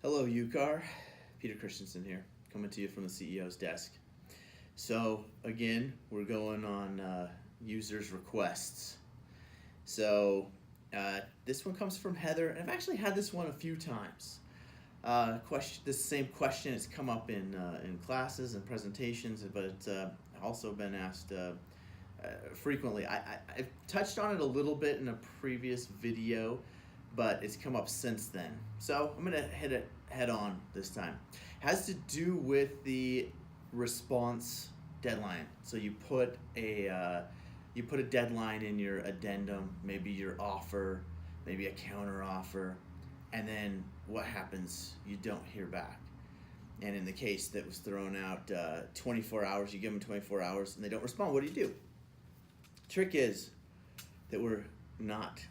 Hello, UCAR. Peter Christensen here, coming to you from the CEO's desk. So, again, we're going on users' requests. So, this one comes from Heather, and I've actually had this one a few times. This same question has come up in classes and presentations, but it's also been asked frequently. I've touched on it a little bit in a previous video, but it's come up since then. So I'm gonna hit it head on this time. It has to do with the response deadline. So you put a deadline in your addendum, maybe your offer, maybe a counter offer, and then what happens? You don't hear back. And in the case that was thrown out, 24 hours, you give them 24 hours and they don't respond. What do? Trick is that we're not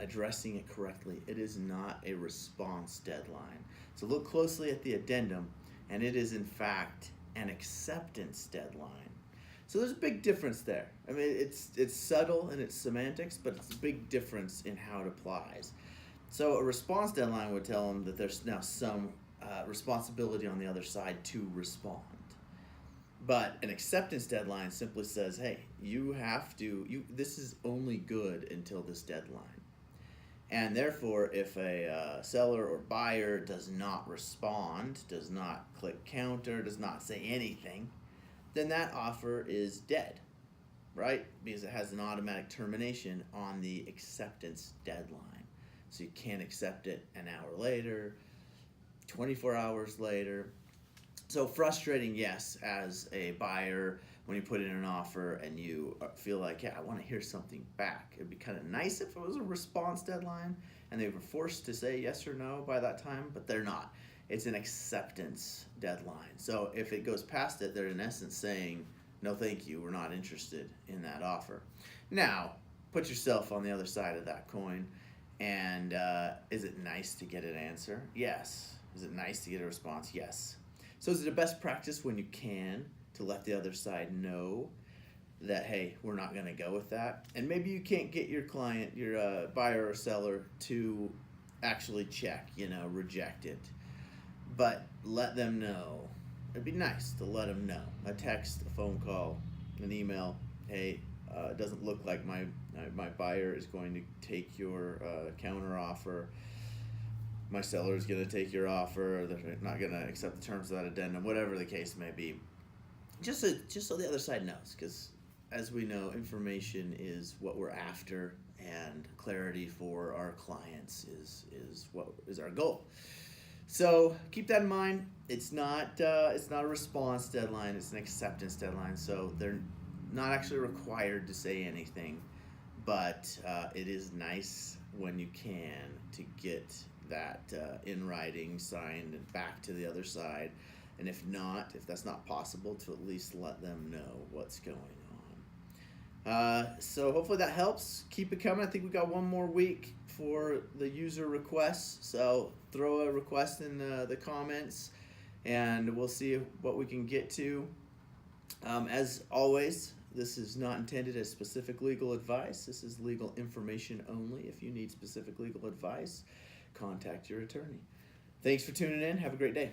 addressing it correctly. It is not a response deadline. So look closely at the addendum, and it is in fact an acceptance deadline. So there's a big difference there. I mean, it's subtle in its semantics, but it's a big difference in how it applies. So a response deadline would tell them that there's now some responsibility on the other side to respond. But an acceptance deadline simply says, hey, this is only good until this deadline. And therefore, if a seller or buyer does not respond, does not click counter, does not say anything, then that offer is dead, right? Because it has an automatic termination on the acceptance deadline. So you can't accept it an hour later, 24 hours later. So frustrating, yes, as a buyer when you put in an offer and you feel like, yeah, I want to hear something back. It'd be kind of nice if it was a response deadline and they were forced to say yes or no by that time, but they're not. It's an acceptance deadline. So if it goes past it, they're in essence saying, no, thank you, we're not interested in that offer. Now, put yourself on the other side of that coin, and is it nice to get an answer? Yes. Is it nice to get a response? Yes. So is it a best practice when you can to let the other side know that, hey, we're not going to go with that? And maybe you can't get your client, your buyer or seller, to actually check, reject it. But let them know. It'd be nice to let them know. A text, a phone call, an email. Hey, it doesn't look like my buyer is going to take your counter offer. My seller is going to take your offer. They're not going to accept the terms of that addendum, whatever the case may be. Just so the other side knows, because as we know, information is what we're after, and clarity for our clients is what is our goal. So keep that in mind. It's not a response deadline. It's an acceptance deadline. So they're not actually required to say anything, but it is nice when you can to get that in writing, signed, and back to the other side. And if that's not possible, to at least let them know what's going on. So hopefully that helps. Keep it coming. I think we got one more week for the user requests. So throw a request in the comments, and we'll see what we can get to. As always, this is not intended as specific legal advice. This is legal information only. If you need specific legal advice, contact your attorney. Thanks for tuning in. Have a great day.